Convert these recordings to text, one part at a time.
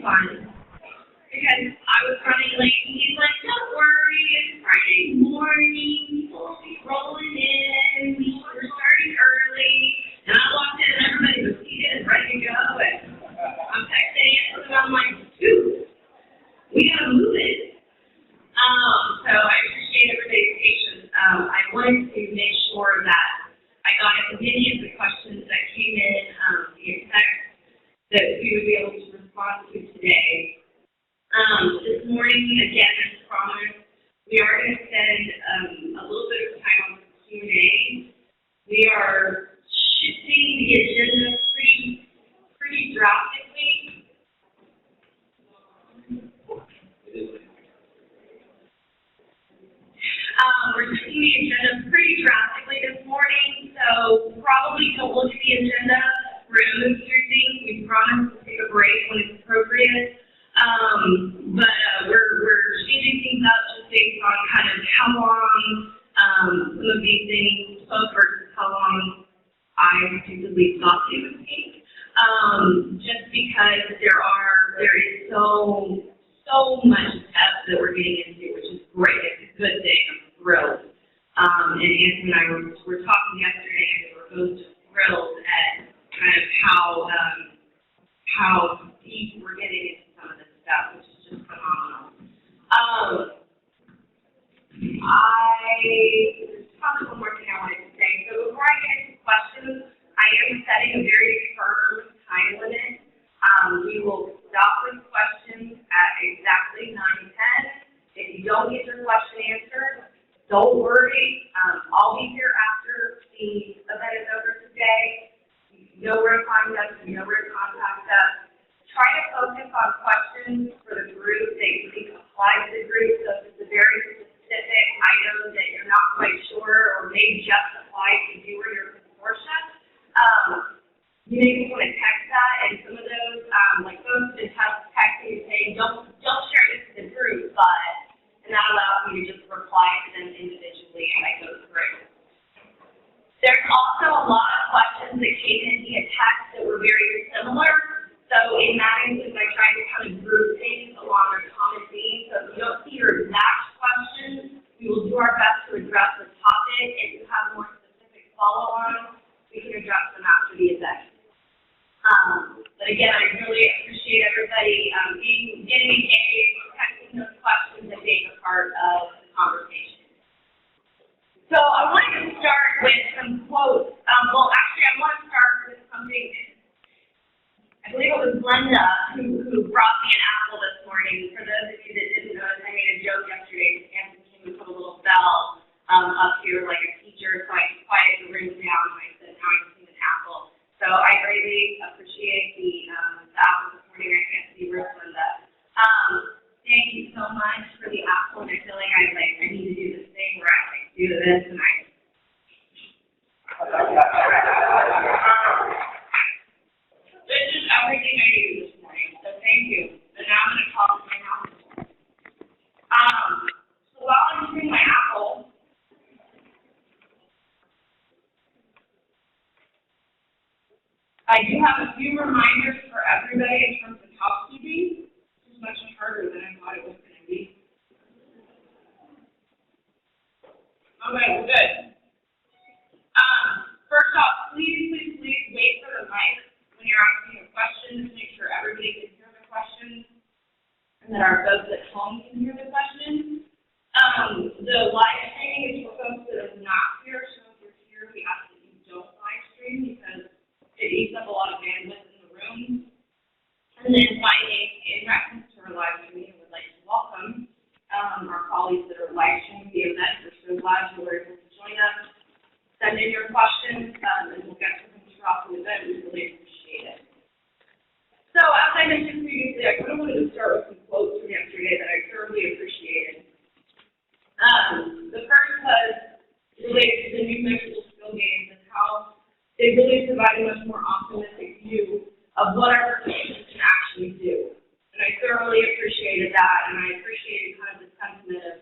fun because I was running late and he's like, don't worry, it's Friday morning, people will be rolling in, we're starting early. And I walked in and everybody was seated and ready to go. And I'm texting it and I'm like, dude, we gotta move it. So I appreciate everybody's patience. I wanted to make sure that I got as many of the questions that came in via text that we would be able to respond to today. This morning, again, as promised, we are going to spend a little bit of time on the Q&A. We are shifting the agenda pretty drastically. We're shifting the agenda pretty drastically this morning, so probably don't look at the agenda. We're going to move through things. We promise to take a break when it's appropriate. But we're changing things up just based on kind of how long some of these things took versus how long I particularly thought they would take. Just because there is so much depth that we're getting into, which is great. It's a good thing. I'm thrilled. And Anthony and I were talking yesterday, and we were both just thrilled at kind of how deep we're getting into some of this stuff, which is just phenomenal. There's probably one more thing I wanted to say. So before I get into questions, I am setting a very firm time limit. We will stop with questions at exactly 9:10. If you don't get your question answered, don't worry. I'll be here after the event is over today. You know where to find us. You know where to contact us. Try to focus on questions for the group that you think apply to the group. So if it's a very specific item that you're not quite sure or may just apply to you or your consortium, you may want to text that. And some of those, like folks that have texting saying, don't share this to the group, and that allows me to just reply to them individually as I go through. There's also a lot of questions that came in via text that were very similar. So in that instance, I tried to kind of group things along a common theme. So if you don't see your exact questions, we will do our best to address the topic. If you have more specific follow-ons, we can address them after the event. But again, I really appreciate everybody getting engaged, texting those questions, and being a part of the conversation. So I wanted to start with some quotes. Actually, I want to start with something. I believe it was Glenda who brought me an apple this morning. For those of you that didn't know, I made a joke yesterday. Anthony came and put a little bell up here like a teacher, so I could quiet the room down. And I said, now I can see an apple. So I greatly appreciate the apple this morning. I can't see real Glenda. Thank you so much for the apple. And I feel like I need to do this thing where I do this and this is everything I do this morning, so thank you. And now I'm going to talk with my mouth. So while I'm chewing my apple, I do have a few reminders for everybody in terms of housekeeping. This is much harder than I thought it was going to be. Okay, good. First off, please wait for the mic when you're asking a question to make sure everybody can hear the question and that our folks at home can hear the question. The live streaming is for folks that are not here, so if you're here, we ask that you don't live stream because it eats up a lot of bandwidth in the room. And then finally, in reference to our live streaming, I would like to welcome our colleagues that are live streaming the event. We're so glad you were able to join us. Send in your questions, and we'll get to them throughout the event. We really appreciate it. So, as I mentioned previously, I kind of wanted to start with some quotes from yesterday that I thoroughly appreciated. The first was related to the new measurable skill games and how they really provide a much more optimistic view of what our participants can actually do. And I thoroughly appreciated that, and I appreciated kind of the sentiment of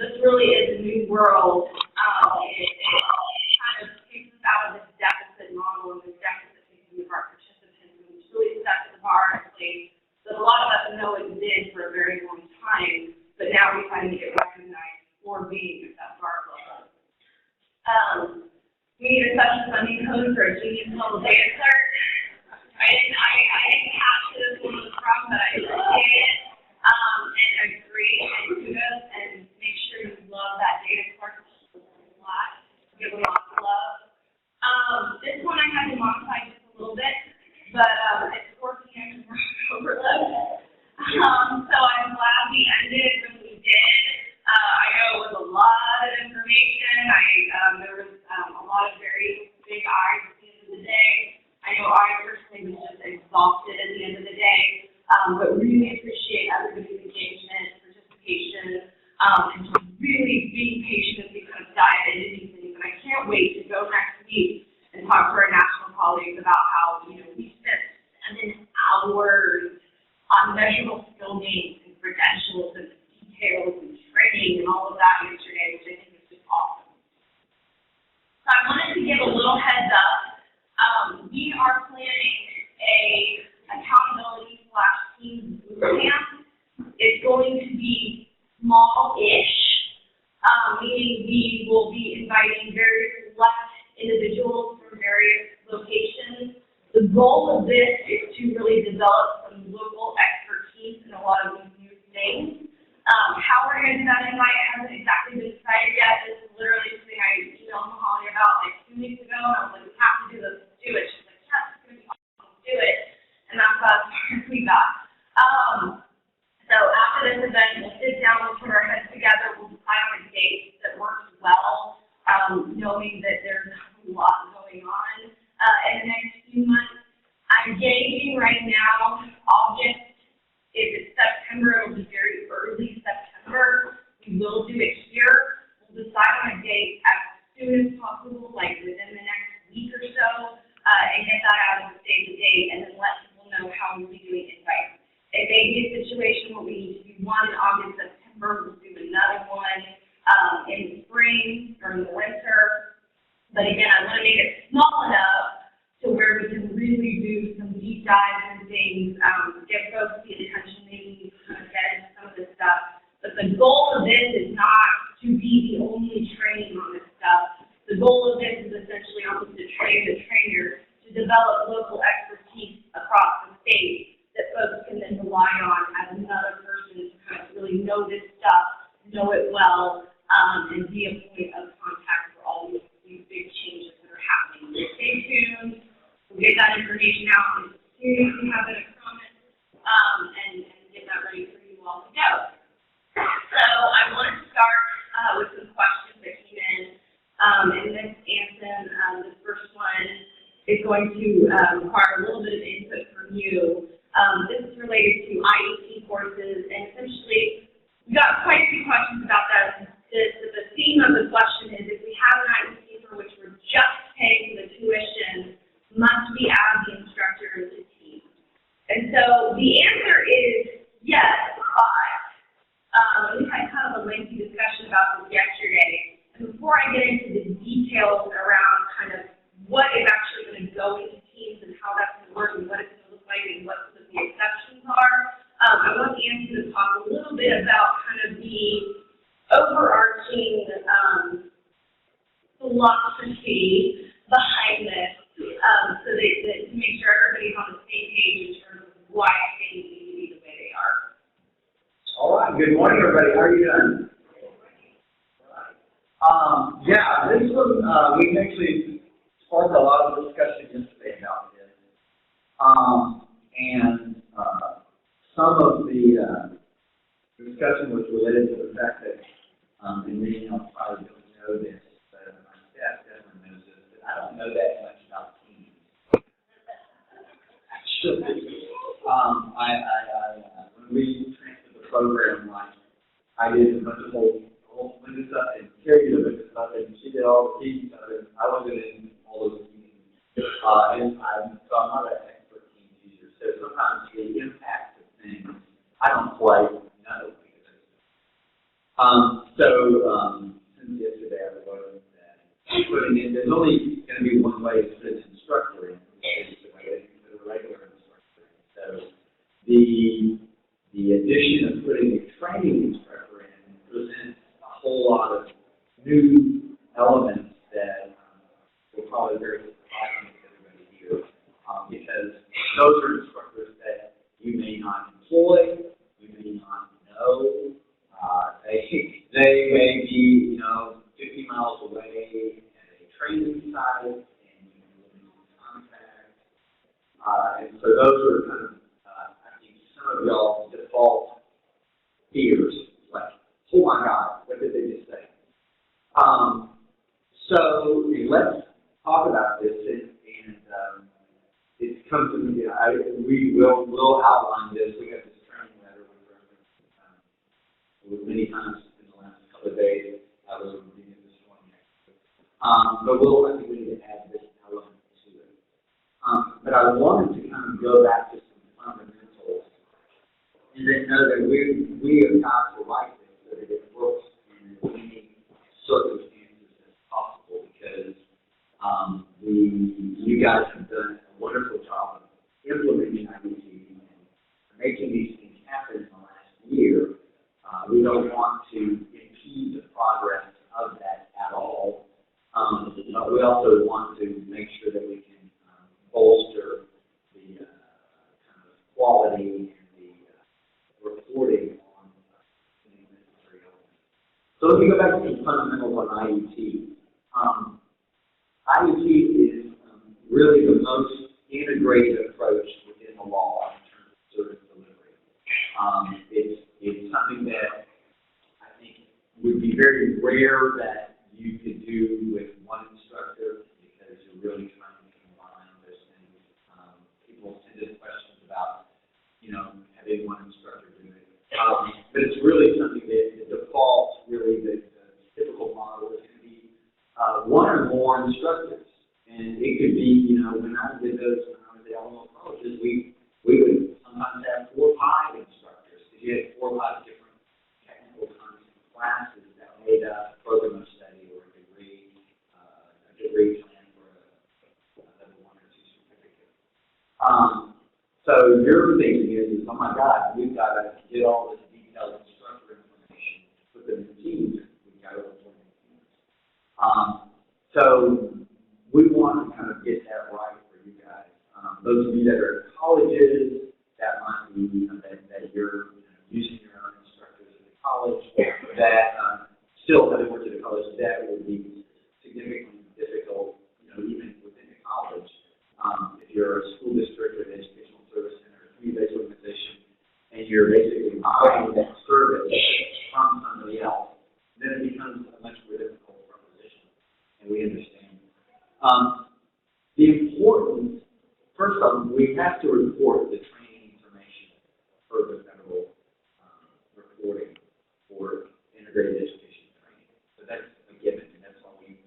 this really is a new world. It kind of takes us out of this deficit model and this deficit thinking of our participants, and it's really sets the bar in place that a lot of us need a special funding code for a genius level data clerk. I didn't catch this one was from, but I appreciate it. And agree and kudos and make sure you love that data clerk a lot. Give them lots of love. This one I had to modify just a little bit, but it's 4 p.m. and we're overload. So I'm glad we ended when we did. I know it was a lot of information. There was a lot of very big eyes at the end of the day. I know I personally was just exhausted at the end of the day, but really appreciate everybody's engagement, participation, and just really being patient as we kind of dive into these things. And I can't wait to go next week and talk to our national colleagues about how, we spent 7 hours on measurable skill names and credentials and details and training and all of that yesterday, which I think is just awesome. So I wanted to give a little heads up. We are planning a accountability/team bootcamp. It's going to be small-ish, meaning we will be inviting very select individuals from various locations. The goal of this is to really develop some local expertise in a lot of these new things. How we're going to do that invite hasn't exactly been decided yet. This is literally something I emailed Holly about like 2 weeks ago, and I was like, we have to do this, let's do it. She's like, yes, it's going to be awesome, let's do it. And that's about as far as we got. So after this event, we'll sit down, we'll put our heads together, we'll decide on a date that works well, knowing that there's a lot going on in the next few months. I'm gauging right now, August. If it's September, it'll be very early September. We will do it here. We'll decide on a date as soon as possible, like within the next week or so, and get that out of the save the date, and then let people know how we'll be doing invites. It may be a situation where we need to do one in August, September. We'll do another one in the spring or in the winter. But again, I want to make it small enough to where we can really do some deep dives and things, give folks the attention they need to get into some of this stuff. But the goal of this is not to be the only training on this stuff. The goal of this is essentially almost to train the trainer to develop local expertise across the state that folks can then rely on as another person to kind of really know this stuff, know it well, and be a point of contact for all these big changes that are happening. So stay tuned. We'll get that information out as soon as we have it across, and get that ready for you all to go. So I want to start with some questions that came in. And Ms. Anson, the first one is going to require a little bit of input from you. This is related to IEP courses, and essentially, we got quite a few questions about that. The theme of the question is, if we have an IEP for which we're just paying the tuition, must we add the instructor as a team? And so the answer is yes, but we had kind of a lengthy discussion about this yesterday. And before I get into the details around kind of what is actually going to go into teams and how that's going to work and what it's going to look like and what the exceptions are, I want Anson to talk a little bit about kind of the overarching philosophy behind this, so that to make sure everybody's on the same page in terms of why things need to be the way they are. All right. Good morning, everybody. How are you doing? Yeah, this one, we actually sparked a lot of discussion yesterday about this. And some of the discussion was related to the fact that, and many of you probably don't know this, but my staff definitely knows this, but I don't know that much about teams. Actually, when we transferred the program, I did a bunch of whole bunch of stuff, and Carrie did a bunch of stuff, and she did all the team stuff, and I wasn't in all those meetings. So I'm not an expert team user. So sometimes the impact of things, I don't quite know. Since yesterday I learned that putting in, there's only going to be one way to put an instructor in, which is the way that you put a regular instructor in. So the addition of putting a training instructor in presents a whole lot of new elements that will probably very surprising to everybody here, because those are instructors that you may not employ, you may not know. They may be, 50 miles away at a training site, and you can lose contact. And so those are kind of, I think, some of y'all's default fears, like, oh my God, what did they just say? So let's talk about this, and it's come to me. We will outline this. We got this training letter with many times in the last couple of days. I was reading it this morning. But I think we need to add this element to it. But I wanted to kind of go back to some fundamentals, and then know that we have got to write this so that it works in as many circumstances as possible, because you guys have done a wonderful job of implementing IET and making these things happen in the last year. We don't want to impede the progress of that at all, but we also want to make sure that we can bolster the kind of quality and the reporting on any necessary elements. So let me go back to the fundamentals on IET. IET is really the most integrated approach within the law in terms of service delivery. It's something that I think would be very rare that you could do with one instructor, because you're really trying to combine those things. People tend to have questions about, having one instructor do it. But it's really something that the default, really the typical model is going to be one or more instructors. And it could be, when I did those, when I was at Alamo colleges, we would sometimes have 4 or 5 instructors, because you had 4 or 5 different technical content classes that made up a program of study or a degree plan for a level 1 or 2 certificate. So your thinking is, oh my God, we've got to get all this detailed instructor information, put them in teams. We've got to implement teams. So we want to kind of get that right for you guys. Those of you that are at colleges, that might be that you're using your own instructors at the college, that still having worked at a college, that would be significantly difficult, even within the college. If you're a school district or an educational service center, a community-based organization, and you're basically buying that service from somebody else, then it becomes a much more difficult proposition, and we understand. The importance, first of all, we have to report the training information for the federal reporting for integrated education training. So that's a given, and that's why we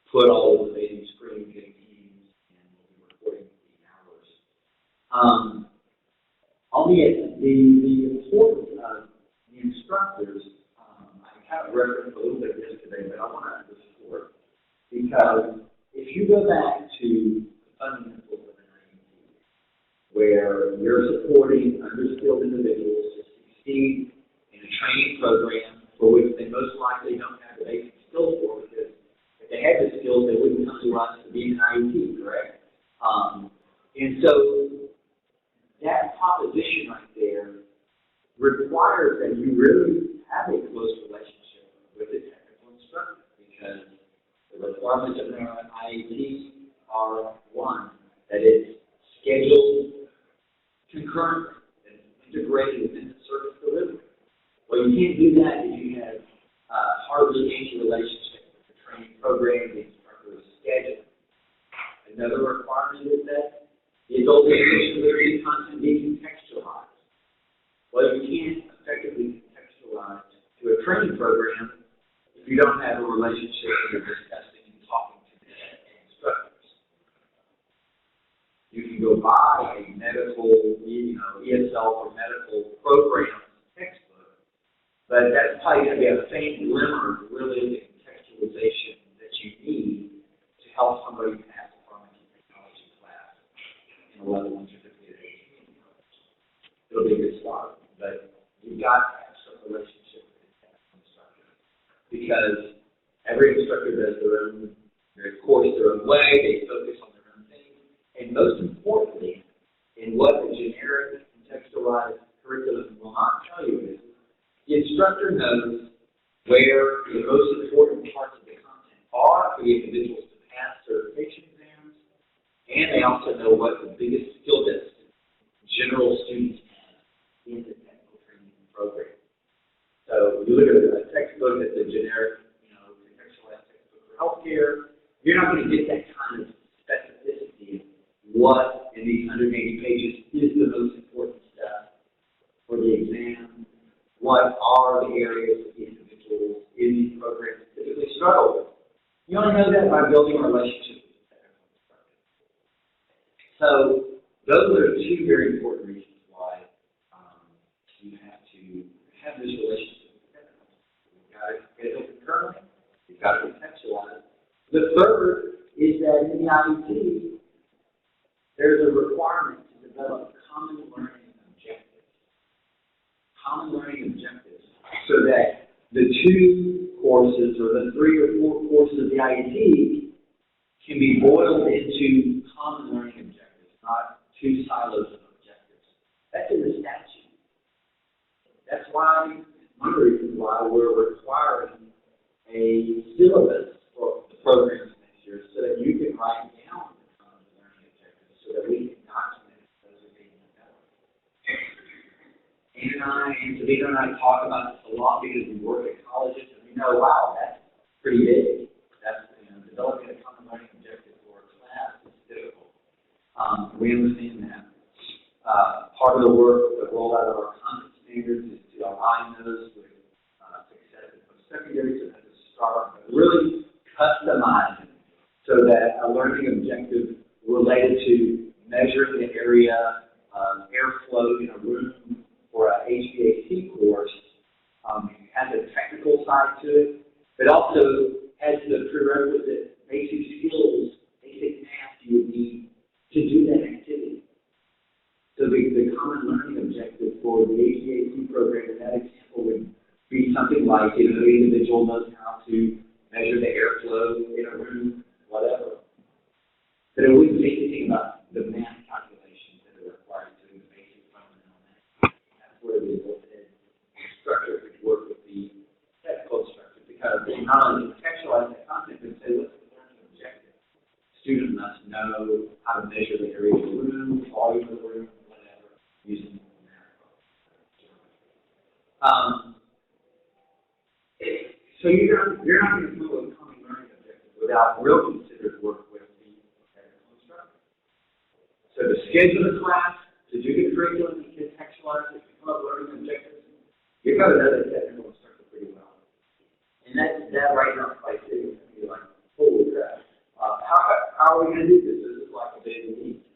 put all of the basic screening teams, and we'll be reporting the hours. The importance of the instructors, I kind of referenced a little bit yesterday, but I want to underscore, because if you go back to the fundamentals of an IET, where you're supporting underskilled individuals to succeed in a training program for which they most likely don't have the basic skills for, because if they had the skills, they wouldn't come to us to be an IET, correct? And so that proposition right there requires that you really have a close relationship with the technical instructor, because the requirements of an IET are, one, that it's scheduled concurrently and integrated within the service delivery. Well, you can't do that if you have hardly any relationship with the training program the instructor is scheduled. Another requirement is that the adult education literacy content be contextualized. Well, you can't effectively contextualize to a training program if you don't have a relationship where you're discussing and talking to the instructors. You can go buy a medical, ESL or medical program textbook, but that's probably going to be a faint glimmer of really the contextualization that you need to help somebody pass a pharmacy technology class in a level 1 certificate education college. It'll be a good start, but you've got to have some relationship with the technical instructor, because every instructor does their own very course their own way, they focus on their own things, and most importantly, in what the generic contextualized curriculum will not tell you is, the instructor knows where the most important parts of the content are for the individuals to pass certification exams, and they also know what the biggest skill deficits general students have in the technical training program. So you look at a textbook that's a generic, contextualized textbook for healthcare, you're not going to get that kind of specificity of what in these 180 pages is the most important stuff for the exam, what are the areas that the individuals in these programs typically struggle with. You only know that by building a relationship with the technical instructor. So those are two very important reasons why you have to have this relationship with the technical instructor. You've got to get it concurrently, you've got to contextualize. The third is that in the IEP, there's a requirement to develop common learning objectives. Common learning objectives, so that the two courses or the 3 or 4 courses of the IEP can be boiled into common learning objectives, not 2 silos of objectives. That's in the statute. That's why, one of the reasons why we're requiring a syllabus for the programs next year, so that you can write down the common learning objectives, so that we can document those are being developed. And Savita and I talk about this a lot because we work at colleges and we know, wow, that's pretty big. That's, developing a common learning objective for a class is difficult. We understand that. Part of the work, the rollout of our content standards is to align those with success in post-secondary, so that's a start, but really customize it so that a learning objective related to measuring the area of airflow in a room for an HVAC course has a technical side to it, but also has the prerequisite basic skills, basic math you would need to do that activity. So the common learning objective for the HVAC program in that example would be something like, the individual knows how to measure the airflow in a room, whatever. But it wouldn't say anything about the math calculations that are required to do the basic fundamental math. That's where the instructor could work with the technical instructor, because they not only contextualize that content, but say, what's the learning objective? Student must know how to measure the area of the room, volume of the room, whatever, using math. So you're not going to come up with common learning objectives without real considered work with the technical instructor. So to schedule a class, to do the curriculum, to contextualize it, to come up with learning objectives, you've got to know the technical instructor pretty well. And that right now, like, you're like, holy crap. How are we going to do this? This is like a big leap.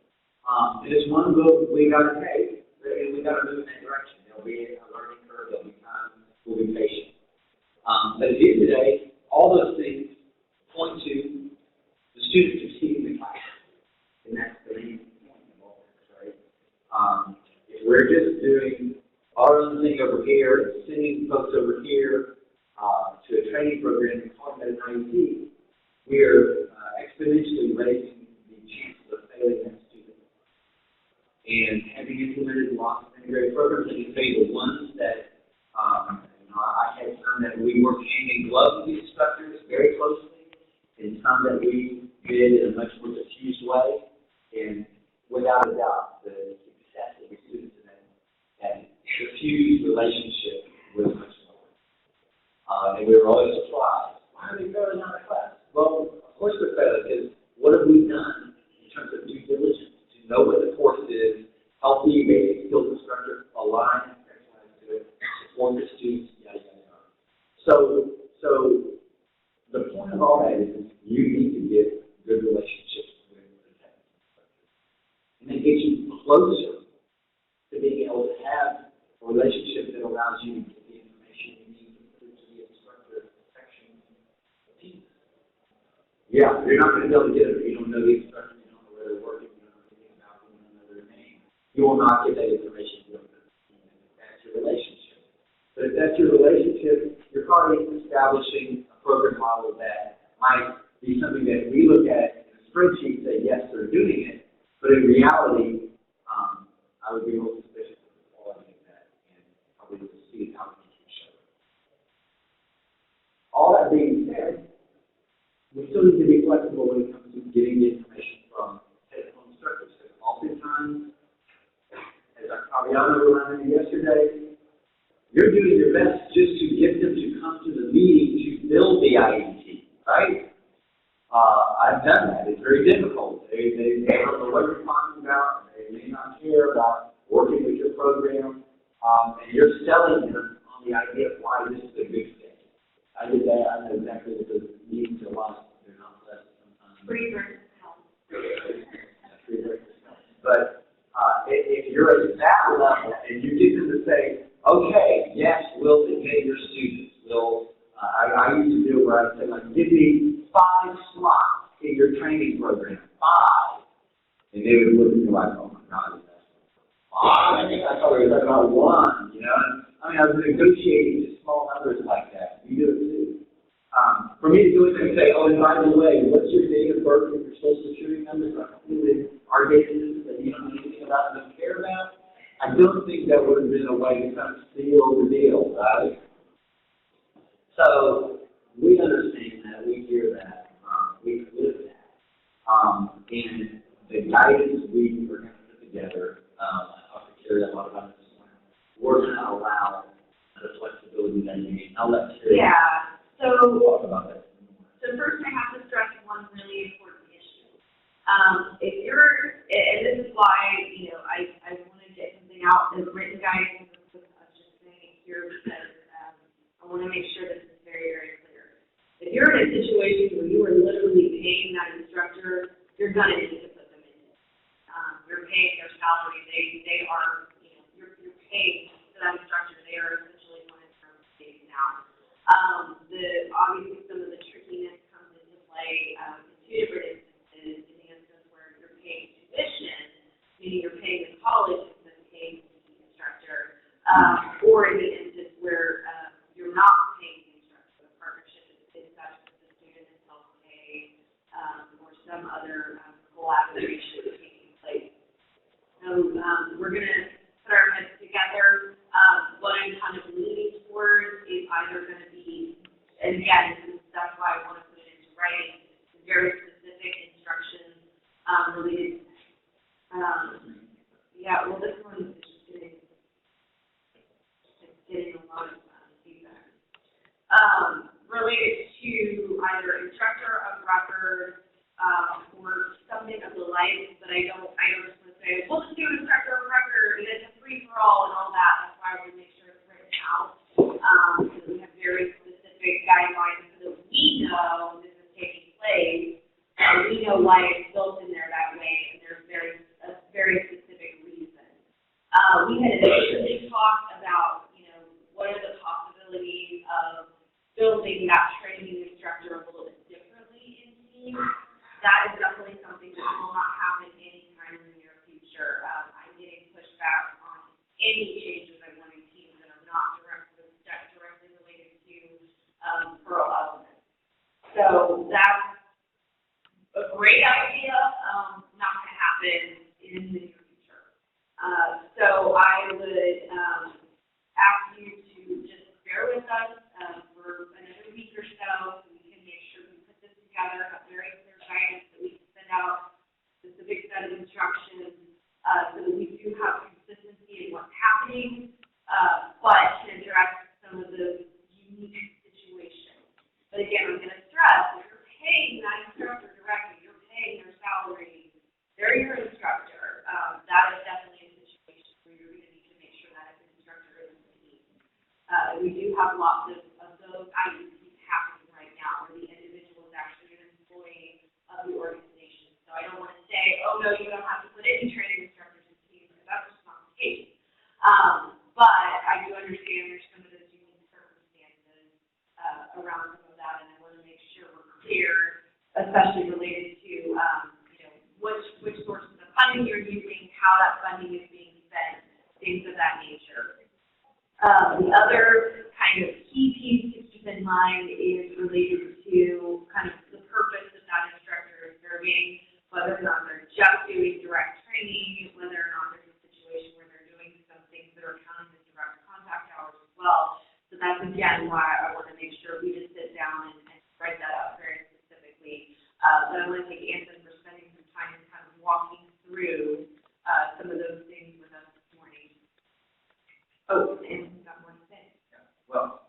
And it's one book we got to take, and we got to move in that direction. There'll be a learning curve, there'll be time, we'll be patient. But at the end of the day, all those things point to the student succeeding in the class. And that's the main point of all this, right? If we're just doing our own thing over here and sending folks over here to a training program and calling that an IEP, we are exponentially raising the chances of failing that student. And having implemented lots of integrated programs, I can tell you the ones that I had some that we worked hand in glove with the instructors very closely, and some that we did in a much more diffused way. And without a doubt, the success of the students in that diffused relationship was much lower. And we were always surprised. Why are they failing out of class? Well, of course they're failing, because what have we done in terms of due diligence to know what the course is, help the basic skills instructor align to it, support the students, yada, yada, yada. So the point of all that is you need to get good relationships with the technical instructor. And that gets you closer to being able to have a relationship that allows you to get the information you need to put into the instructor section of teams. Yeah, you're not going to be able to get it if you don't know the instructor, you don't know where they're working, you don't know anything about them, you don't know their name. You will not get that information if you don't know the team. That's your relationship. But if that's your relationship, you're probably establishing a program model that might be something that we look at in a spreadsheet and say, yes, they're doing it, but in reality, I would be more suspicious of the quality of that and probably would see how we can show it. All that being said, we still need to be flexible when it comes to getting the information from technical instructors, because oftentimes, as Fabiano reminded me yesterday, you're doing your best just to get them to come to the meeting to build the IEP, right? I've done that. It's very difficult. They don't know what you're talking about. They may not care about working with your program, and you're selling them on the idea of why this is a good fit. I did that. I know exactly what those meetings are like. They're not pleasant sometimes. Free versus help. But if you're at that level and you get them to say, okay, yes, we'll engage your students. I used to do it where I'd say, like, give me 5 slots in your training program. 5. And they would look at me like, oh my God, that's 5. I thought we were talking about 1, you know? I mean, I was negotiating just small numbers like that. You do it too. For me to do it and say, oh, and by the way, what's your date of birth and your social security numbers? Our data system that you don't know anything about and don't care about. I don't think that would have been a way to kind of seal the deal, right? So we understand that, we hear that, we live that. And the guidance we are going to put together, I talked to Carrie a lot about this morning. We're going to allow the flexibility that you need. I'll let Carrie talk about that. So first I have to stress one really important issue. If you're, and this is why, you know, I want to get something out as written guidance, just saying it here because I want to make sure this is very, very clear. If you're in a situation where you are literally paying that instructor, you're going to need to put them in. You're paying their salary. They are, you know, you're paying to that instructor. They are essentially one in terms of days now. Obviously some of the trickiness comes into play in 2 different instances. In the instance where you're paying tuition, meaning you're paying the college instead of paying the instructor, or in the instance where you're not paying the instructor. The partnership is such that the student is self-pay or some other collaboration taking place. So we're going to put our heads together. What I'm kind of leaning towards is either going to be, and again, that's why I want to put it into writing, very specific instructions related. Yeah, well, this one is just getting a lot of feedback. Related to either instructor of record or something of the like, but I don't just want to say, well, just do instructor of record and it's a free-for-all and all that. That's why I would make sure it's written out. So we have very specific guidelines so that we know this is taking place. We know why it's built in there that way, and there's a very specific reason. We had initially talked about, you know, what are the possibilities of building that training instructor a little bit differently in teams. That is definitely something that will not happen anytime in the near future. I'm getting pushback on any changes I want in teams that are not directly related to Pearl elements. So that's a great idea, not going to happen in the near future. So I would ask you to just bear with us for another week or so we can make sure we put this together, have very clear guidance that we can send out specific set of instructions so that we do have consistency in what's happening, but can address some of the unique situations. But again, I'm going to stress, if you're paying that instructor directly, you're paying their salary, they're your instructor, that is definitely a situation where you're going to need to make sure that instructor is the team. We do have lots of those IEPs happening right now where the individual is actually an employee of the organization. So I don't want to say, oh no, you don't have to put any training instructors in teams, because that's just not the case. But I do understand there's some of those unique circumstances around some of that, and I want to make sure we're clear, especially related to you know, which sources of funding you're using, how that funding is being spent, things of that nature. The other kind of key piece to keep in mind is related to kind of the purpose doing, whether or not they're just doing direct training, whether or not there's a situation where they're doing some things that are counting as direct contact hours as well. So that's again why I want to make sure we just sit down and write that out very specifically. But I want to thank Anson for spending some time and kind of walking through some of those things with us this morning. Oh, and we've got more to say. Yeah. Well,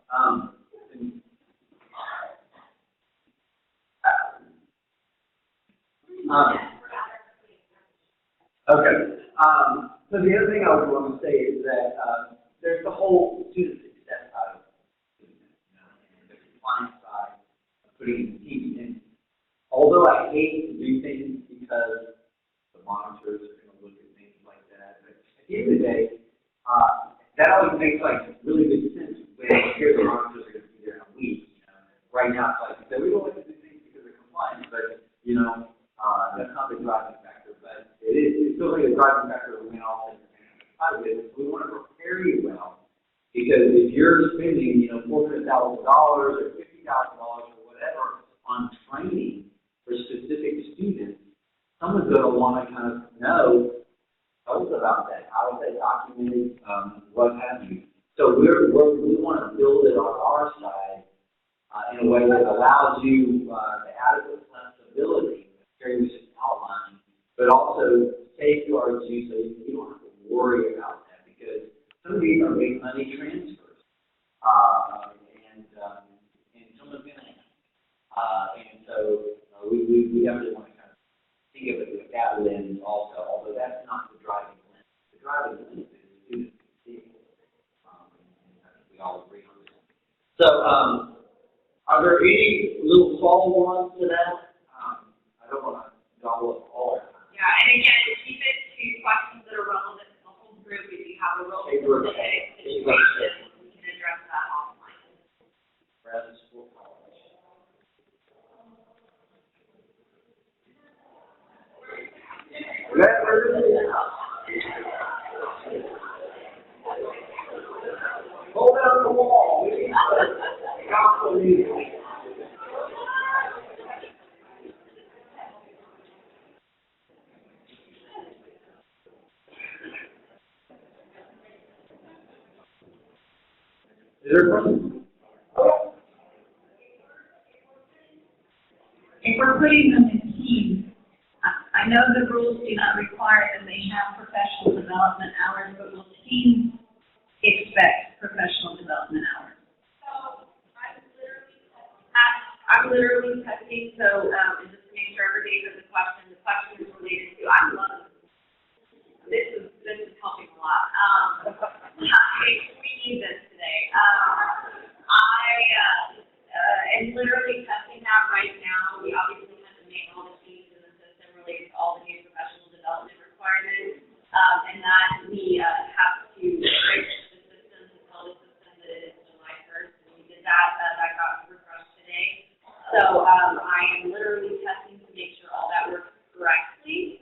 okay. So the other thing I would want to say is that there's the whole student success side of it, and the compliance side of putting in the team. And although I hate to do things because the monitors are going to look at things like that, but at the end of the day, that always makes like really good sense when here the monitors are going to be there in a week. Right now, it's like we don't like to do things because of compliance, but that's not the driving factor. But it's still like a driving factor when all things are going to. We want to prepare you well, because if you're spending $400,000 or $50,000 or whatever on training for specific students, someone's going to want to kind of know about that. How is that documented? What have you? So we want to build it on our side in a way that allows you the adequate flexibility, Carrie was just outlining, but also safeguards you so you don't have to worry about that, because some of these are big money transfers, and someone's going to and so we definitely want to kind of think of it with that lens also, although that's not the driving lens. The driving lens is student safety. And I think we all agree on that. So, are there any little follow-ons to that? I don't want to gobble up all our time. Yeah, and again, keep it to questions that are relevant to the whole group. If you have a real specific situation, we can address that offline. Friends, we'll call it. Hold down the wall. We need gospel music. Is there a question? If we're putting them in teams, I know the rules do not require that they have professional development hours, but will teams expect professional development hours? So I'm literally testing, so and just to make sure everybody knows the question is related to, I love this is helping a lot. We need this today. I am literally testing that right now. We obviously have to make all the changes in the system related to all the new professional development requirements, and that we have to switch the system to tell the system that it is July 1st, and we did that. That got refreshed today. So I am literally testing to make sure all that works correctly.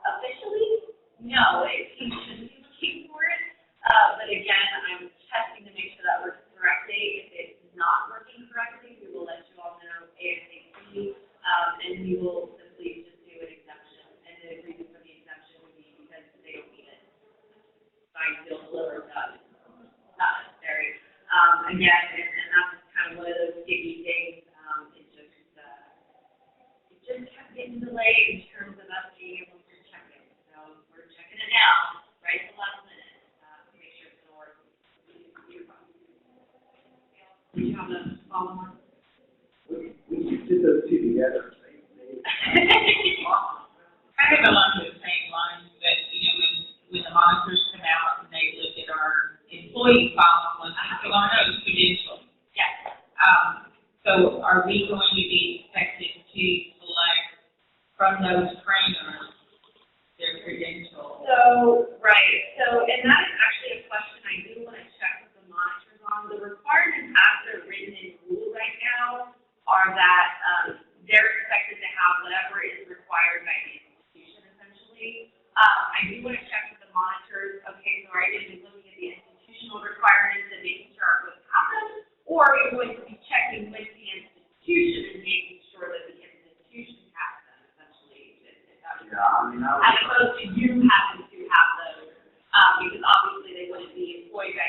Officially, no, it shouldn't be looking for it. But again, I'm testing to make sure that works correctly. If it's not working correctly, we will let you all know ASAP, and we will simply just do an exemption. And the reason for the exemption would be because they don't need it. Signed, sealed, delivered, done. Not necessary. Again, and that's kind of one of those sticky things. It just kept getting delayed in terms of us being able to check it. So we're checking it now, right at the last minute, to make sure it's going to work. Do you have a follow-on? We should put those two together. Kind of along those same lines, that, when the monitors come out and they look at our employee files, once they go on those credentials. Yes. So are we going to be expected to select from those trainers their credentials? Right. And that is actually a question I do want to check with the monitors on. The requirements as they're written in rule right now are that they're expected to have whatever is required by the institution, essentially. I do want to check with the monitors. Okay, so are you going to be looking at the institutional requirements and making sure it was happened, or are you going to be checking with the institution and making sure that the institution has them? I mean, I as was, opposed to you having to have those, because obviously they wouldn't be employed by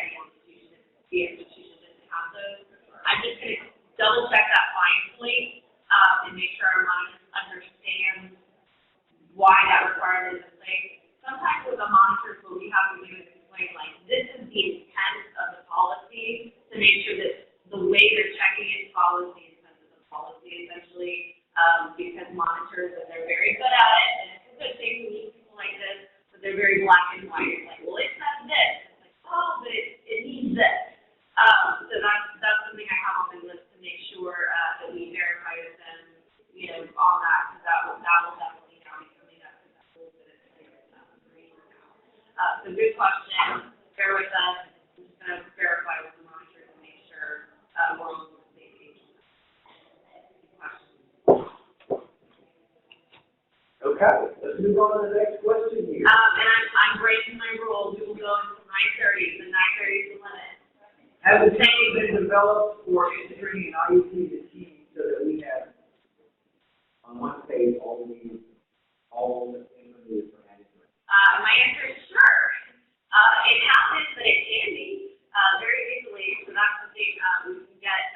the institution didn't have those. I'm just gonna double check that fine point, and make sure our monitors understand why that requirement is in place. Sometimes with the monitors, what we have to do is explain, like, this is the intent of the policy, to make sure that the way they're checking it, policy intent of the policy, essentially, because monitors, and they're very good at it, and it's a good thing, we need people like this, but they're very black and white. It's like, well, it says this. It's like, oh, but it needs this. So that's something I have on my list to make sure, that we verify with them, you know, on that, because that will definitely now be coming up, because that's a little bit of so good question. Bear with us. I'm just going to verify with the monitors and make sure, we're on the same page. okay, let's move on to the next question here. And I'm breaking my rule. We will go until 9:30. The 9:30 is the limit. Has a training been developed for entering an IEP to team so that we have On one page, all the information for management. My answer is sure. It happens, but it can be very easily. So that's the thing we can get.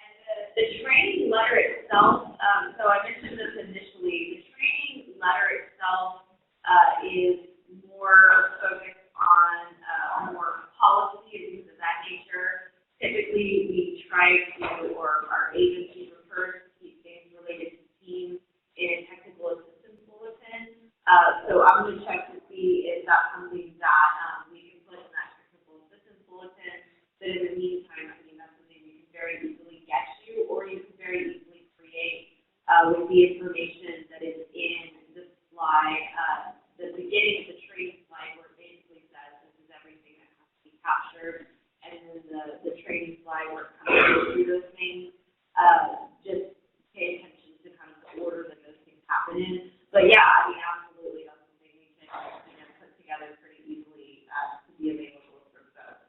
And the training letter itself. So I mentioned this initially. The training letter itself is more focused on more policy and things of that nature. Typically, we try to, or our agency prefers to keep things related to teams in a technical assistance bulletin. So I'm going to check to see if that's something that we can put in that technical assistance bulletin. But in the meantime, I mean, that's something we can very easily get you, or you can very easily create with the information that is in the slide, the beginning of the training slide, where it basically says this is everything that has to be captured, and then the training slide where it comes through those things. Just pay attention to kind of the order that those things happen in. But yeah, I mean, absolutely, that's something we can put together pretty easily to be available for folks.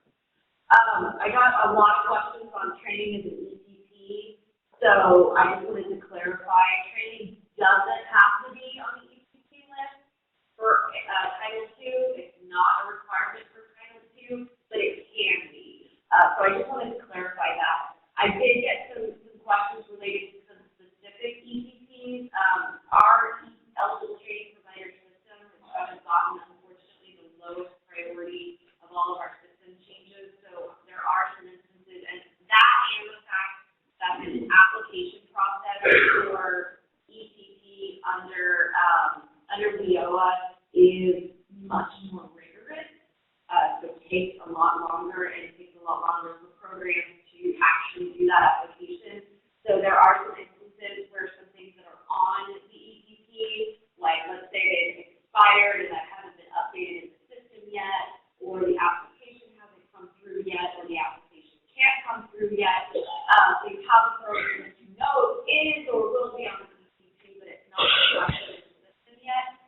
I got a lot of questions on training as an ECP, so I just wanted to clarify, training doesn't have to be on the ECP list for Title II. It's not a requirement for Title II, but it can be. So I just wanted to clarify that. I did get some questions related to some specific ECPs. Our eligible training provider system has gotten, unfortunately, the lowest priority of all of our system changes. So there are some instances, and that and the fact that an application process for ECP under WIOA is much more rigorous. So it takes a lot longer, and it takes a lot longer for programs to actually do that application. So there are some instances where some things that are on the ECP, like let's say they've expired and that hasn't been updated in the system yet, or the application hasn't come through yet, or the application can't come through yet. So you have a program that you know is or will be on the ECP, but it's not reflected in the system yet.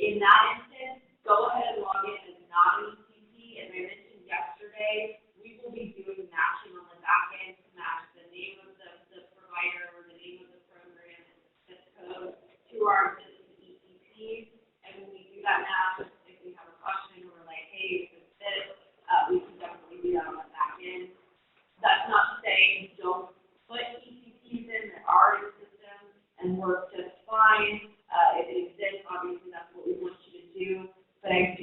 In that instance, go ahead and log in as not an ECP. As I mentioned yesterday, we will be doing matching on the back end to match the name of the provider or the name of the program and the zip code to our existing ECPs. And when we do that match, if we have a question or we're like, hey, is this, we can definitely do that on the back end. That's not to say don't put ECPs in that are in the system and work just fine. If it exists, obviously that's what we want you to do. But I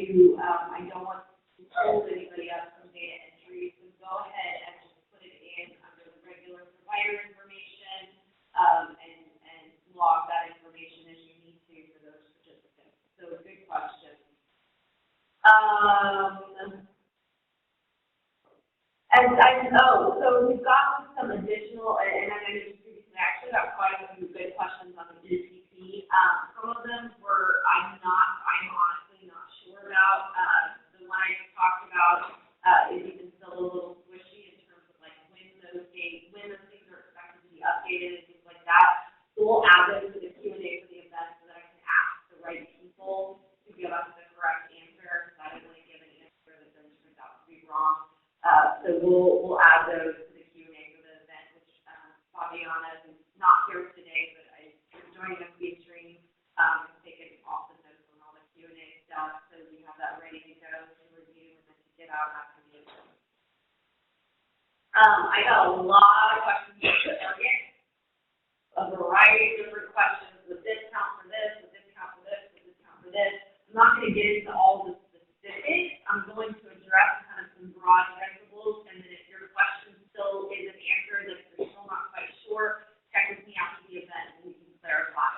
don't want to hold anybody up from data entry. So go ahead and just put it in under the regular provider information, and log that information as you need to for those participants. So good question. So we've got some additional, and I mentioned previously, I actually got quite a few good questions on the ECP. Some of them I'm honestly not sure about. The one I talked about is even still a little squishy in terms of like when those things are expected to be updated and things like that. So we'll add those to the Q&A for the event so that I can ask the right people to give us the correct answer, because I don't want to give an answer that then turns out to be wrong. So we'll add those to the Q&A for the event, which Fabiana is not here today, but is joining us via stream. I got a lot of questions for Target, a variety of different questions, with discount for this, with discount for this, with discount for this. I'm not gonna get into all the specifics. I'm going to address kind of some broad principles, and then if your question still isn't answered, if you're still not quite sure, check with me after the event and we can clarify.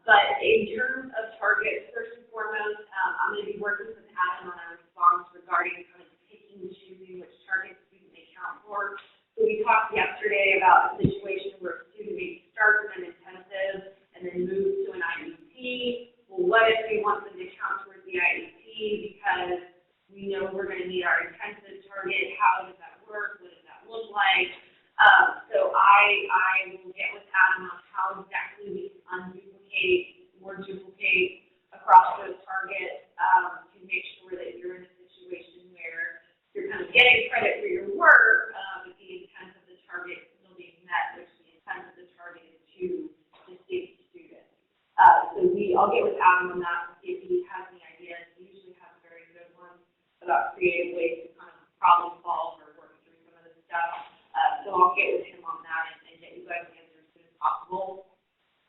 But in terms of Target, first and foremost, I'm gonna be working with Adam on a response regarding kind of picking and choosing which target student they count for. So we talked yesterday about a situation where a student may start in an intensive and then move to an IEP. Well, what if we want them to count towards the IEP because we know we're going to need our intensive target? How does that work? What does that look like? So I will get with Adam on how exactly we can unduplicate or duplicate across those targets to make sure that you're in a situation where you're kind of getting credit for your work, but the intent of the target is still being met, which the intent of the target is to distinct students. I'll get with Adam on that and see if he has any ideas. He usually has very good ones about creative ways to kind of problem solve or work through some of this stuff. So I'll get with him on that and get you guys answers as soon as possible.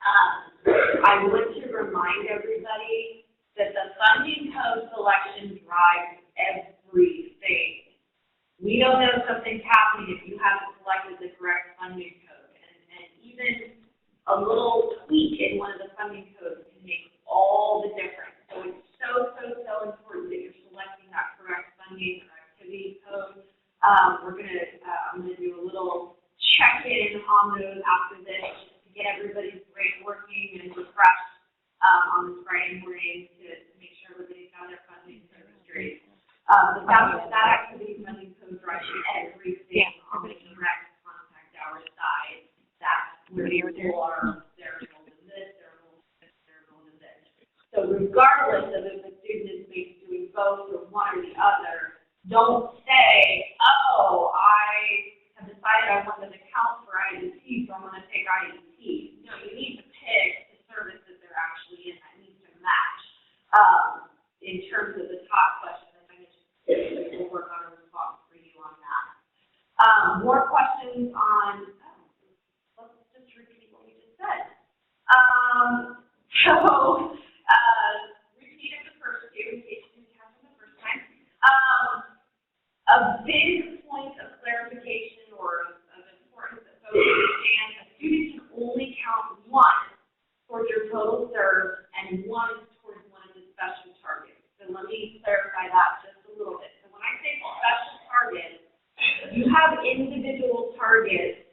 I want to remind everybody that the funding code selection drives everything. We don't know if something's happening if you haven't selected the correct funding code. And even a little tweak in one of the funding codes can make all the difference. So it's so important that you're selecting that correct funding or activity code. I'm gonna do a little check-in on those after this just to get everybody's brain working and refreshed on this Friday morning to make sure everybody's got their funding code straight. But that activity funding code drives everything on the direct contact hour side. That's where people are, they're enrolled in this, they're enrolled in this, they're enrolled in this. So regardless of if the student is maybe doing both or one or the other, don't say, oh, I have decided I want them to count for IEP, so I'm going to take IEP. No, you need to pick the service that they're actually in that needs to match. In terms of the top question, as I mentioned, we'll work on a response for you on that. More questions on, let's just repeat what we just said. Repeat it the first two in case you didn't catch it the first time. A big point of clarification or of importance that folks understand, a student can only count one towards your total serve and one towards one of the special targets. So let me clarify that just a little bit. So when I say special targets, you have individual targets,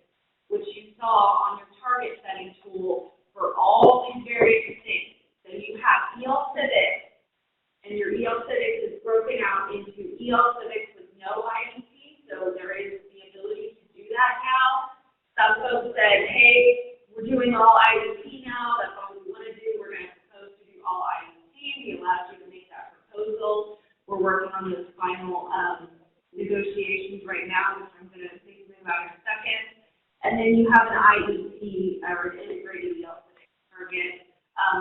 which you saw on your target setting tool for all these various things. So you have EL Civics, and your EL Civics is broken out into EL Civics with no IEP, so there is the ability to do that now. Some folks said, hey, we're doing all IEP now, that's all we want to do, we're going to propose to do all IEP, we allowed you to make that proposal. We're working on those final negotiations right now, which I'm going to think about in a second. And then you have an IEP or an integrated EL Civics target.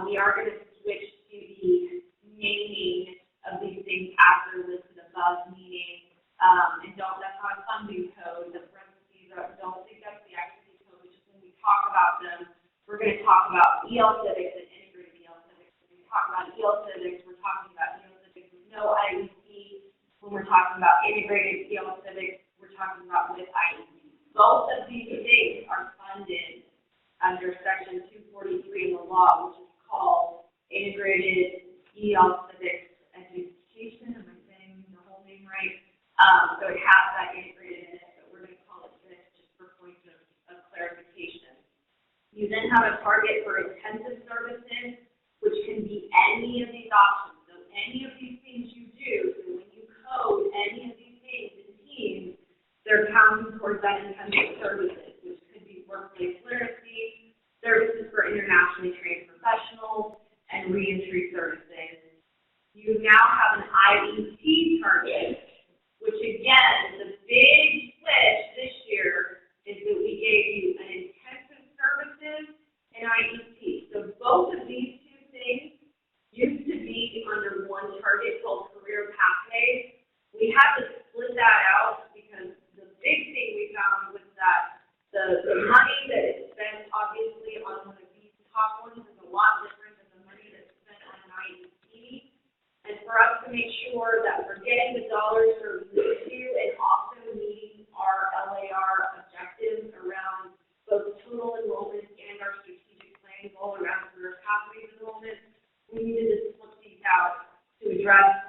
We are going to switch to the naming of these things as they're listed above, meaning, and that's not a funding code, the parentheses don't think that's the activity code, but just when we talk about them, we're going to talk about EL Civics and integrated EL Civics. When we talk about EL Civics, we're talking about EL Civics with no IEP. When we're talking about integrated EL Civics, we're talking about with IEP. Both of these things are funded under Section 243 in the law, which is called Integrated EL Civics Education. Am I saying the whole name right? So it has that integrated in it, but we're going to call it this just for points of clarification. You then have a target for intensive services, which can be any of these options. So any of these things you do, so when you code any of these things in Teams, they're counting towards that intensive services, which could be workplace literacy, services for internationally trained professionals, and reentry services. You now have an IEP target, which again, the big switch this year is that we gave you an intensive services and IEP. So both of these two things used to be under one target called career pathways. We had to split that out because the big thing we found make sure that we're getting the dollars where we need to and also meeting our LAR objectives around both total enrollment and our strategic planning goal around career pathways enrollment. We needed to split these out to address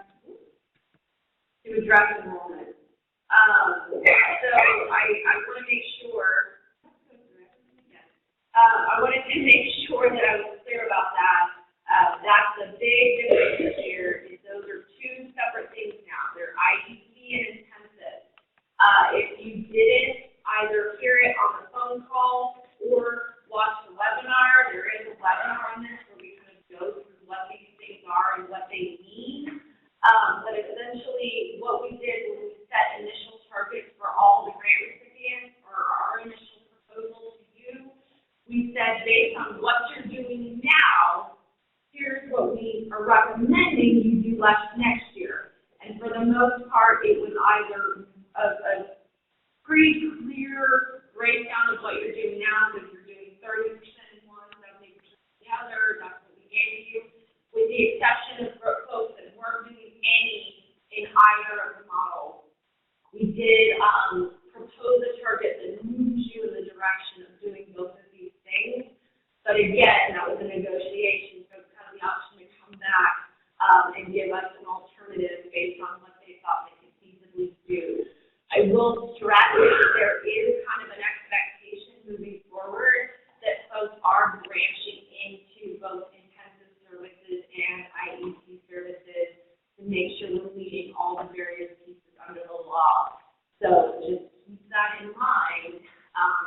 enrollment. So I want to make sure, I wanted to make sure that I was clear about that. That's the big difference here, is those are two separate things now. They're IEP and intensive. If you didn't either hear it on the phone call or watch the webinar, there is a webinar on this where we kind of go through what these things are and what they mean. But essentially, what we did when we set initial targets for all the grant recipients or our initial proposal to you, we said based on what you're doing now, here's what we are recommending you do next year. And for the most part, it was either a pretty clear breakdown of what you're doing now. So if you're doing 30% in one, 70% in the other, that's what we gave you, with the exception of folks that weren't doing any in either of the models. We did propose a target that moves you in the direction of doing both of these things. But again, that was a negotiation, so it's kind of the option to come back and give us an alternative based on what they thought they could feasibly do. I will stress that there is kind of an expectation moving forward that folks are branching into both intensive services and IEP services to make sure we're meeting all the various pieces under the law. So just keep that in mind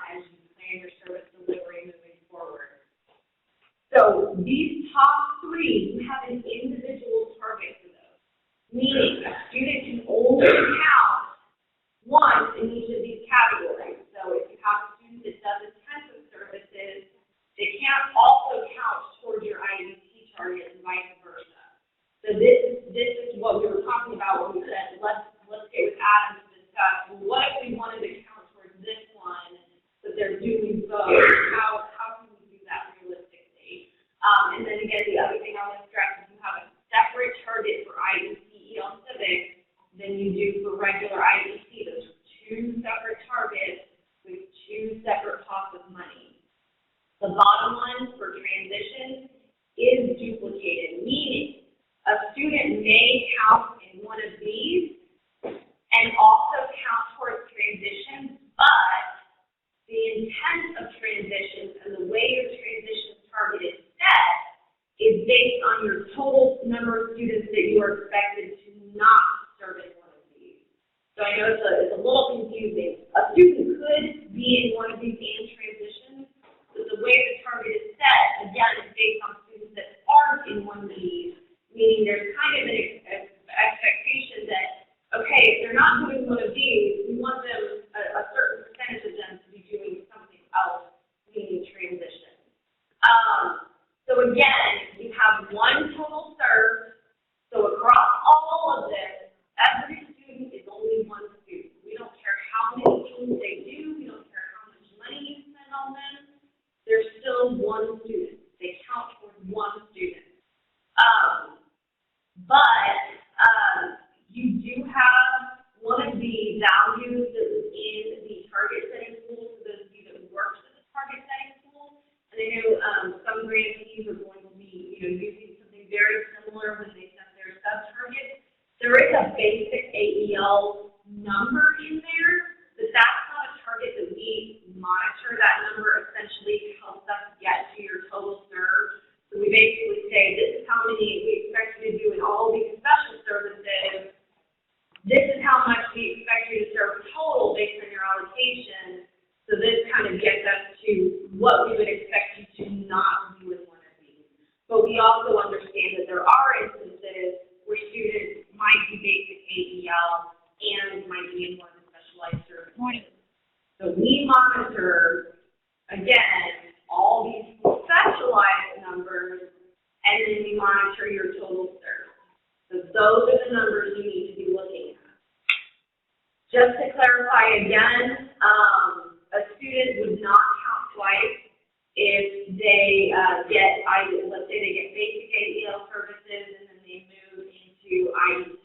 as you plan your service delivery moving forward. So these top three, you have an individual target for those, meaning a student can only count once in each of these categories. So if you have a student that does intensive services, they can't also count towards your IEP target and vice versa. So this is what we were talking about when we said, let's get with Adam to discuss, well, what if we wanted to count towards this one, but they're doing both? How can we do that realistically? And then again, the other thing I want to stress is you have a separate target for IEP, EL Civics than you do for regular IEP. Those are two separate targets with two separate pots of money. The bottom one for transition is duplicated, meaning a student may count in one of these and also count towards transition, but the intent of transitions and the way your transition target is set is based on your total number of students that you are expected to not serve in one of these. So I know it's a little confusing. A student could be in one of these and transitions, but the way the target is set, again, is based on students that aren't in one of these, meaning there's kind of an expectation that, okay, if they're not doing one of these, we want them, a certain percentage of them to be doing something else, meaning transition. So again, you have one total serve, so across all of this, every student is only one student. We don't care how many things they do, we don't care how much money you spend on them, they're still one student. They count towards one student. You do have one of the values that was in the target setting tool for those of you that worked with the target setting tool. And I know some grantees are going to be, using something very similar when they set their sub-targets. There is a basic AEL number in there, but that's not a target that we monitor. That number essentially helps us get to your total serve. So we basically say, this is how many we expect you to do in all these special services. This is how much we expect you to serve total based on your allocation. So this kind of gets us to what we would expect you to not do in one of these. But we also understand that there are instances where students might be basic AEL and might be in one of the specialized services. So we monitor, again, all these specialized numbers, and then we monitor your total serve. So those are the numbers you need to be looking at. Just to clarify again, a student would not count twice if they let's say they get basic AEL services and then they move into IEP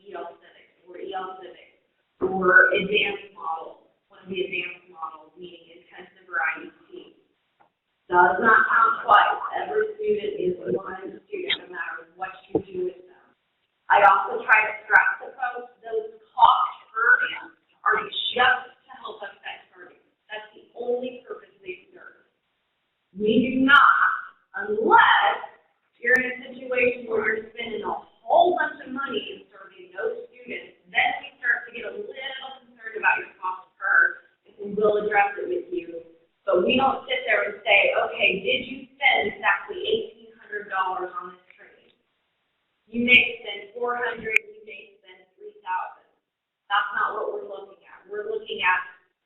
on this training. You may spend $400, you may spend $3,000. That's not what we're looking at. We're looking at,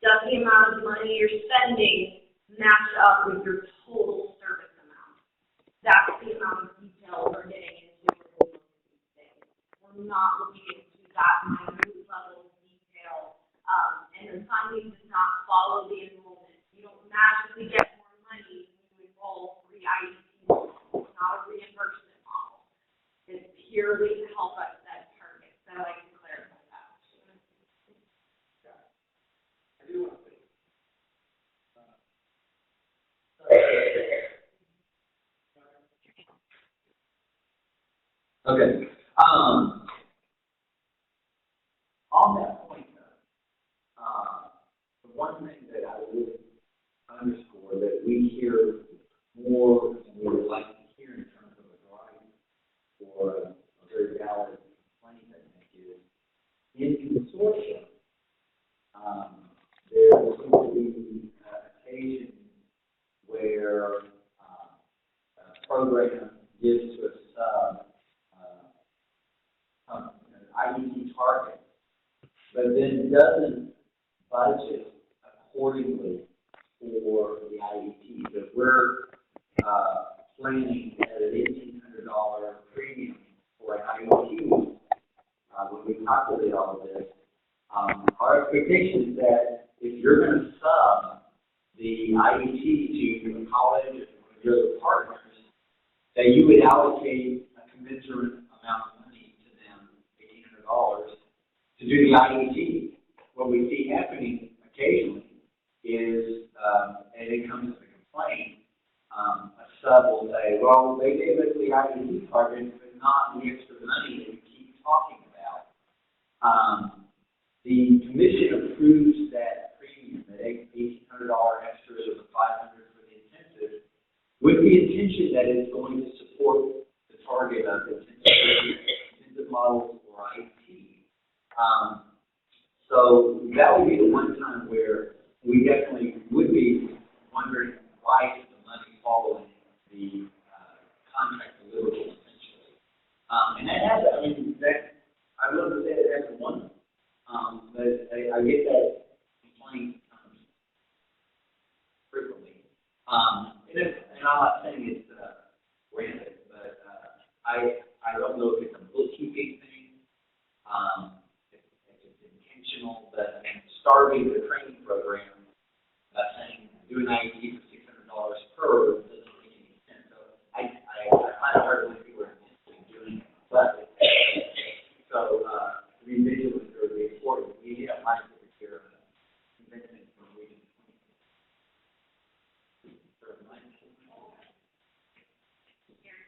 does the amount of money you're spending match up with your total service amount? That's the amount of detail we're getting into when we look at these things. We're not looking into that minute level of detail, and the funding does not follow the enrollment. You don't magically get more money when you enroll 3 IEPs. It's not a reimbursement model. It's purely to help us set targets. So I can clarify that. I do want to say. Okay. On that point, though, the one thing that I would underscore that we hear more and we would like to hear in terms of a drive or a very valid complaint, I think, is in consortium, there seems to be occasions where a program gives to a sub IEP target, but then doesn't budget accordingly for the IEP. If we're planning at an $1,800 premium for an IEP, when we calculate all of this, our expectation is that if you're going to sub the IEP to a college or your other partners, that you would allocate a commensurate amount of money to them, $1,800, to do the IEP. What we see happening occasionally is, and it comes as a complaint, a sub will say, well, they gave us the IEP target, but not the extra money that we keep talking about. The commission approves that premium, that $1,800 extra or the $500 for the intensive, with the intention that it's going to support the target of intensive models or IEP. So that would be the one time where we definitely would be wondering why is the money following the contract deliverables essentially. And that has, I mean, that I would love to say that that's one, but I get that complaint frequently. And I'm not saying it's random, but I don't know if it's a bookkeeping thing, if it's intentional, but starting the training program by saying do an IEP for $600 per doesn't make any sense. So I find it hard to believe people are intentionally doing it, but so to be vigilant is really important. We have lines to take care of convincing from Region 20.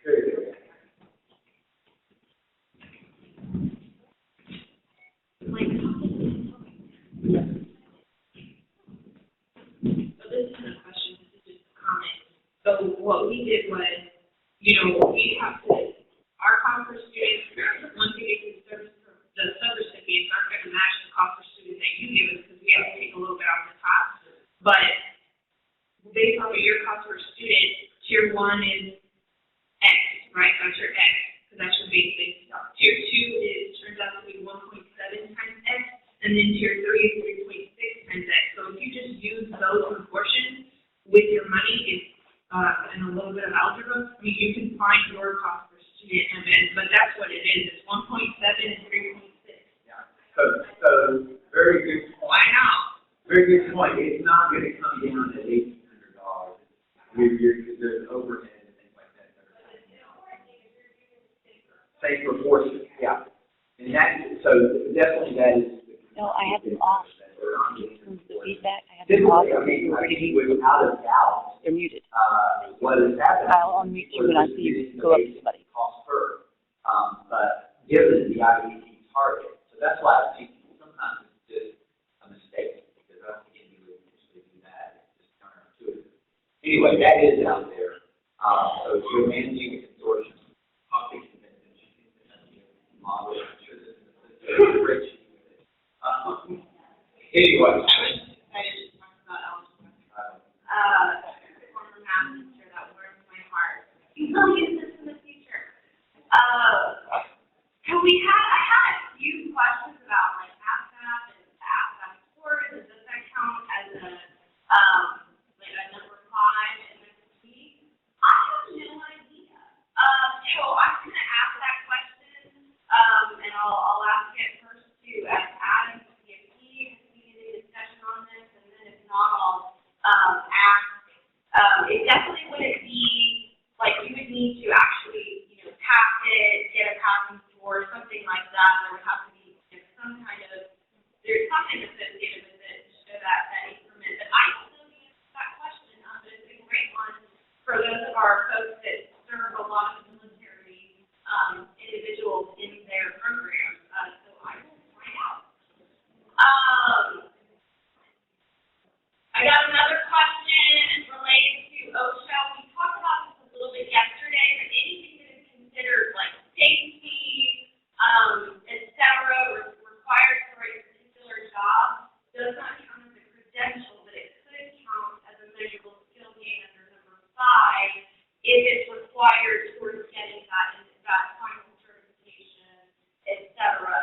Very good. So this isn't a question, this is just a comment. So what we did was, we have to, our cost per student, once you get to the sub-recipients aren't going to match the cost per student that you give us because we have to take a little bit off the top. But based on your cost per student, tier 1 is X, right? That's your X, because that's your basic stuff. Tier 2 turns out to be 1.7 times X, and then tier 3 is 3.6 times X. So if you just use those proportions with your money, and a little bit of algebra, I mean, you can find your cost per student, but that's what it is. It's 1.7 and 3.6. Yeah. So very good point. Why not? Very good point. It's not going to come down at $1,800. There's overhead and things like that. Same proportion, yeah. And that, so definitely that is. No, I have them off. The feedback, I have them Typically, off. I mean, without a doubt, They're muted. what has happened. I'll unmute you when I see you go up to somebody. Cost per, but given the IEP target, so that's why I think sometimes it's just a mistake, because I don't think anybody would usually do that. It's just counterintuitive. Anyway, that is out there. So if you're managing a consortium, optic model, I'm sure this is a spreadsheet with it. Anyway. I just talked about algebra. Former math teacher, that warms my heart. You will use this in the future. something associated with it to show that increment. But I don't know the answer to that question, but it's a great one for those of our folks that serve a lot of military individuals in their programs. So I will find out. I got another question related to OSHA. We talked about this a little bit yesterday, but anything that is considered like safety, et cetera, required for a particular job does not count as a credential, but it could count as a measurable skill gain under number 5 if it's required towards getting that final certification, et cetera,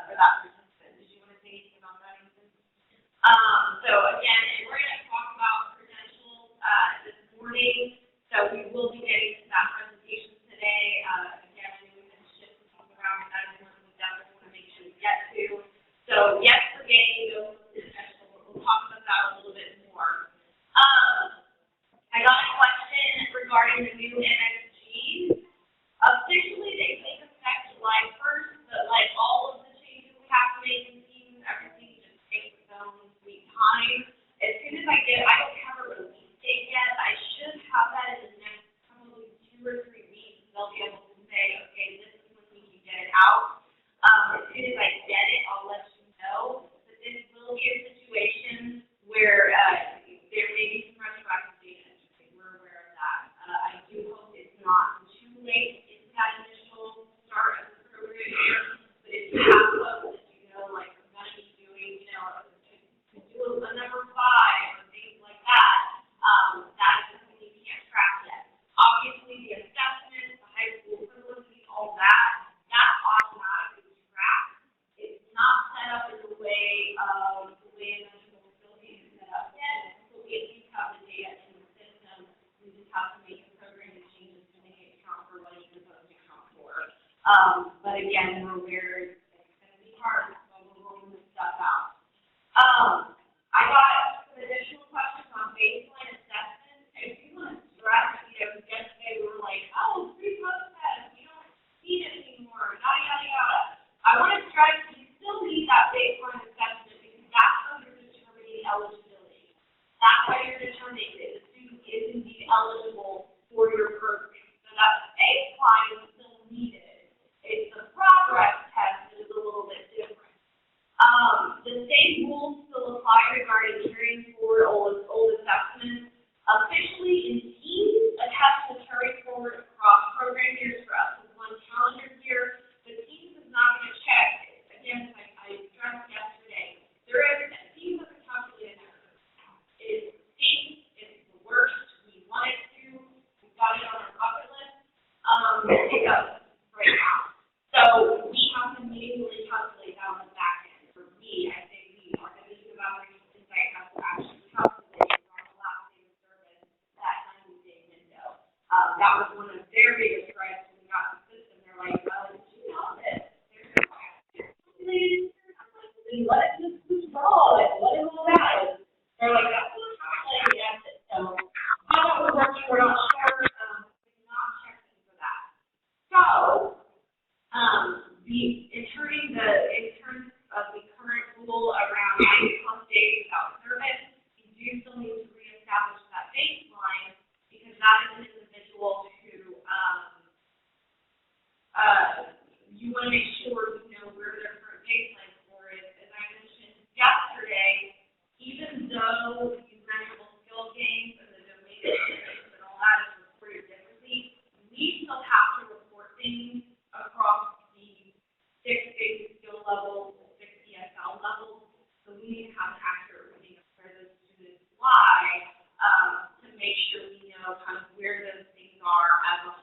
for that participant. Did you want to say anything about that, Ethan? So again, we're going to talk about credentials this morning. So we will be getting to that presentation today. Again, I know we've been shifting things around, but that is one we definitely want to make sure we get to. So yes, we're getting those credentials, but we'll talk about that a little bit more. I got a question regarding the new MSGs. Officially, they take effect July 1st, but like all of the changes we have to make in teams, everything just takes its own sweet time. As soon as I don't have a release date yet. I should have that in the next probably 2 or 3 weeks. They'll be able to say, okay, this is when we can get it out. As soon as I get it, I'll let you know. But this will be a situation where there may be some retroactive data entry. We're aware of that. I do hope it's not too late in that initial start of the program year. But if you have folks that you know, like, are going to be doing, to do a number 5 or things like that, that is something you can't track yet. Obviously, the assessments, the high school equivalency, all that automatically tracks. It's not set up in the way a measurable skill gain is set up yet. So we at least have the data in the system. We just have to make the programming changes to make it count for what it's supposed to count for. But again, we're aware it's going to be hard, so we're rolling this stuff out. I got some additional questions on baseline assessment. I do want to stress, yesterday we were like, oh, free post-test, we don't need it anymore, yada, yada, yada. I want to stress you still need that baseline assessment because that's how you're determining eligibility. That's how you're determining if the student is indeed eligible for your program. So that baseline is still needed. It's the progress test that is a little bit different. The same rules still apply regarding carrying forward old assessments. Officially, in teams, a test will carry forward across program years for up to 1 calendar year. The teams is not going to check. Again, like I stressed yesterday, there is a team with a calculated error. It stinks. It's the worst. We want it to. We've got it on our bucket list. It doesn't right now. So we have to manually calculate that on the back end. For me, I think we are going to use evaluation insight has to actually calculate on the last day of service that 90-day window. That was one of their biggest gripes when we got the system. They're like, did you know this? There's a calculated. I'm like, what is this wrong? What is all that? They're like, that's what calculated. That's it. So how that would work, we're not sure. We're not checking for that. So, in terms of the current rule around 90+ days without service, you do still need to reestablish that baseline because that is an individual who you want to make sure you know where their current baseline score is. As I mentioned yesterday, even though the measurable skill gains and the domain experience and all that is reported differently, we still have to report things across the 6 basic skill levels, the 6 ESL levels. So we need to have an accurate reading of where those students lie to make sure we know kind of where those things are as a